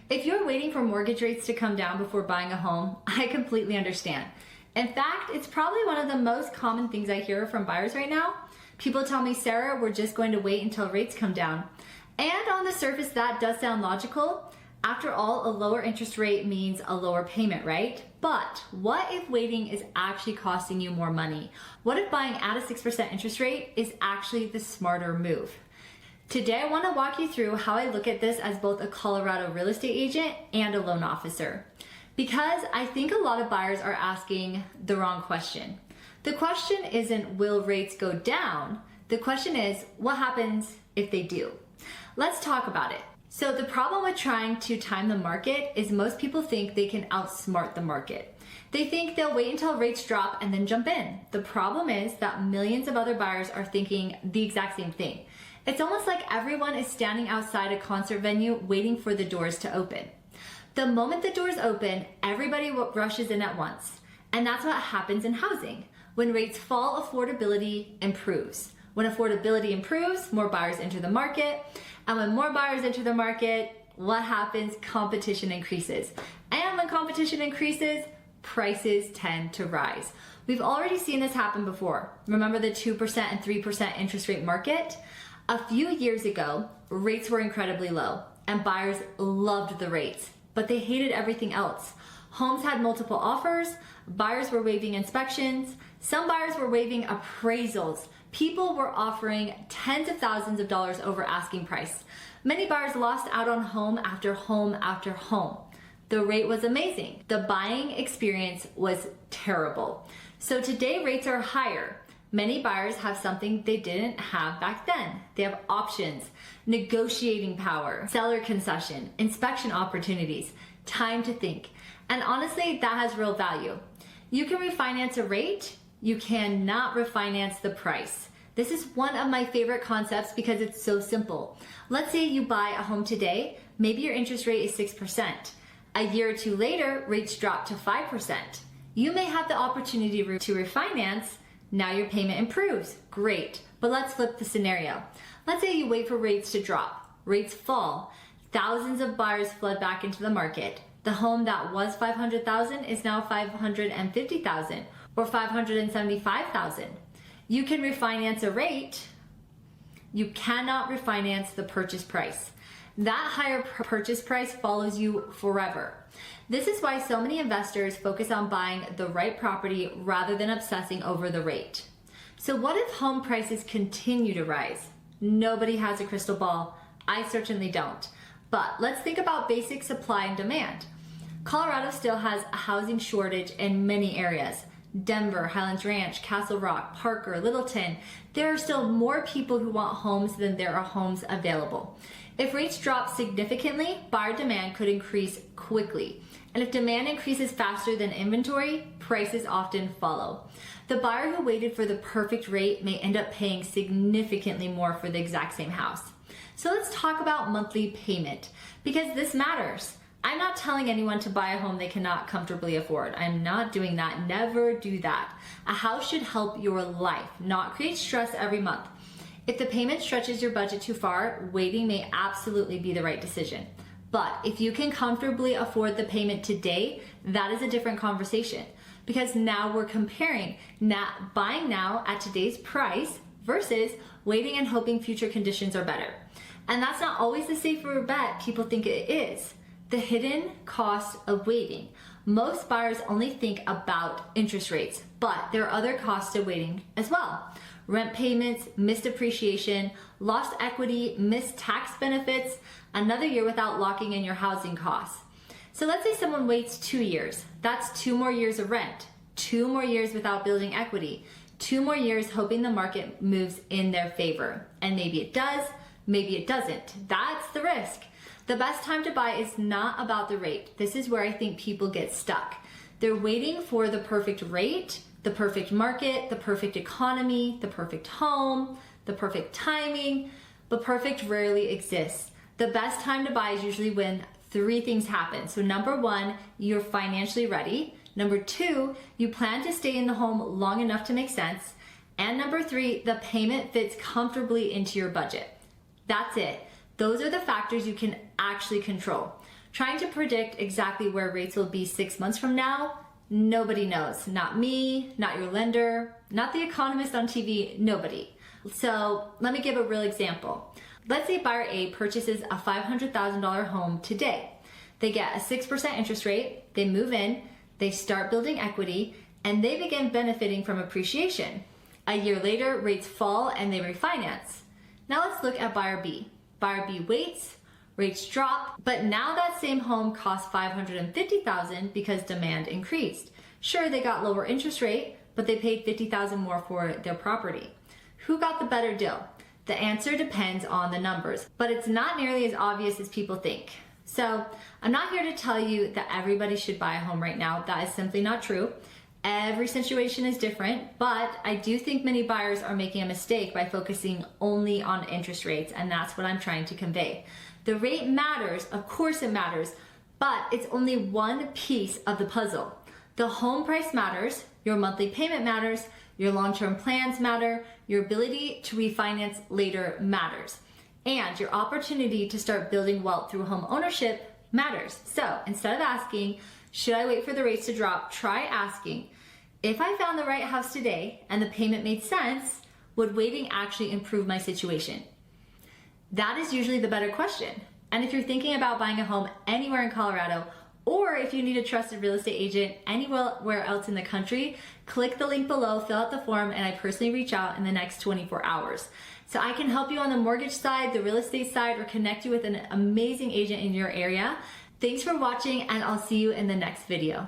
If you're waiting for mortgage rates to come down before buying a home, I completely understand. In fact, it's probably one of the most common things I hear from buyers right now. People tell me, Sarah, we're just going to wait until rates come down. And on the surface, that does sound logical. After all, a lower interest rate means a lower payment, right? But what if waiting is actually costing you more money? What if buying at a 6% interest rate is actually the smarter move? Today, I want to walk you through how I look at this as both a Colorado real estate agent and a loan officer. Because I think a lot of buyers are asking the wrong question. The question isn't, will rates go down? The question is, what happens if they do? Let's talk about it. So the problem with trying to time the market is most people think they can outsmart the market. They think they'll wait until rates drop and then jump in. The problem is that millions of other buyers are thinking the exact same thing. It's almost like everyone is standing outside a concert venue waiting for the doors to open. The moment the doors open, everybody rushes in at once. And that's what happens in housing. When rates fall, affordability improves. When affordability improves, more buyers enter the market. And when more buyers enter the market, what happens? Competition increases. And when competition increases, prices tend to rise. We've already seen this happen before. Remember the 2% and 3% interest rate market? A few years ago, rates were incredibly low and buyers loved the rates, but they hated everything else. Homes had multiple offers, buyers were waiving inspections, some buyers were waiving appraisals. People were offering tens of thousands of dollars over asking price. Many buyers lost out on home after home after home. The rate was amazing. The buying experience was terrible. So today rates are higher. Many buyers have something they didn't have back then. They have options, negotiating power, seller concession, inspection opportunities, time to think. And honestly, that has real value. You can refinance a rate, you cannot refinance the price. This is one of my favorite concepts because it's so simple. Let's say you buy a home today, maybe your interest rate is 6%. A year or two later, rates drop to 5%. You may have the opportunity to refinance. Now your payment improves. Great. But let's flip the scenario. Let's say you wait for rates to drop. Rates fall. Thousands of buyers flood back into the market. The home that was $500,000 is now $550,000 or $575,000. You can refinance a rate. You cannot refinance the purchase price. That higher purchase price follows you forever. This is why so many investors focus on buying the right property rather than obsessing over the rate. So what if home prices continue to rise? Nobody has a crystal ball. I certainly don't. But let's think about basic supply and demand. Colorado still has a housing shortage in many areas. Denver, Highlands Ranch, Castle Rock, Parker, Littleton. There are still more people who want homes than there are homes available. If rates drop significantly, buyer demand could increase quickly. And if demand increases faster than inventory, prices often follow. The buyer who waited for the perfect rate may end up paying significantly more for the exact same house. So let's talk about monthly payment because this matters. I'm not telling anyone to buy a home they cannot comfortably afford. I'm not doing that. Never do that. A house should help your life, not create stress every month. If the payment stretches your budget too far, waiting may absolutely be the right decision. But if you can comfortably afford the payment today, that is a different conversation because now we're comparing buying now at today's price versus waiting and hoping future conditions are better. And that's not always the safer bet people think it is. The hidden cost of waiting. Most buyers only think about interest rates, but there are other costs to waiting as well. Rent payments, missed appreciation, lost equity, missed tax benefits, another year without locking in your housing costs. So let's say someone waits 2 years. That's 2 more years of rent, 2 more years without building equity, 2 more years hoping the market moves in their favor. And maybe it does, maybe it doesn't. That's the risk. The best time to buy is not about the rate. This is where I think people get stuck. They're waiting for the perfect rate, the perfect market, the perfect economy, the perfect home, the perfect timing, but perfect rarely exists. The best time to buy is usually when 3 things happen. So number 1, you're financially ready. Number 2, you plan to stay in the home long enough to make sense. And number 3, the payment fits comfortably into your budget. That's it. Those are the factors you can actually control. Trying to predict exactly where rates will be 6 months from now, nobody knows. Not me, not your lender, not the economist on TV, nobody. So let me give a real example. Let's say buyer A purchases a $500,000 home today. They get a 6% interest rate, they move in, they start building equity, and they begin benefiting from appreciation. A year later, rates fall and they refinance. Now let's look at buyer B. Buyer B waits, rates drop, but now that same home costs $550,000 because demand increased. Sure, they got lower interest rate, but they paid $50,000 more for their property. Who got the better deal? The answer depends on the numbers, but it's not nearly as obvious as people think. So I'm not here to tell you that everybody should buy a home right now. That is simply not true. Every situation is different, but I do think many buyers are making a mistake by focusing only on interest rates, and that's what I'm trying to convey. The rate matters, of course it matters, but it's only one piece of the puzzle. The home price matters, your monthly payment matters, your long-term plans matter, your ability to refinance later matters, and your opportunity to start building wealth through home ownership matters. So instead of asking, should I wait for the rates to drop, try asking, if I found the right house today and the payment made sense, would waiting actually improve my situation? That is usually the better question. And if you're thinking about buying a home anywhere in Colorado, or if you need a trusted real estate agent anywhere else in the country, click the link below, fill out the form, and I personally reach out in the next 24 hours. So I can help you on the mortgage side, the real estate side, or connect you with an amazing agent in your area. Thanks for watching, and I'll see you in the next video.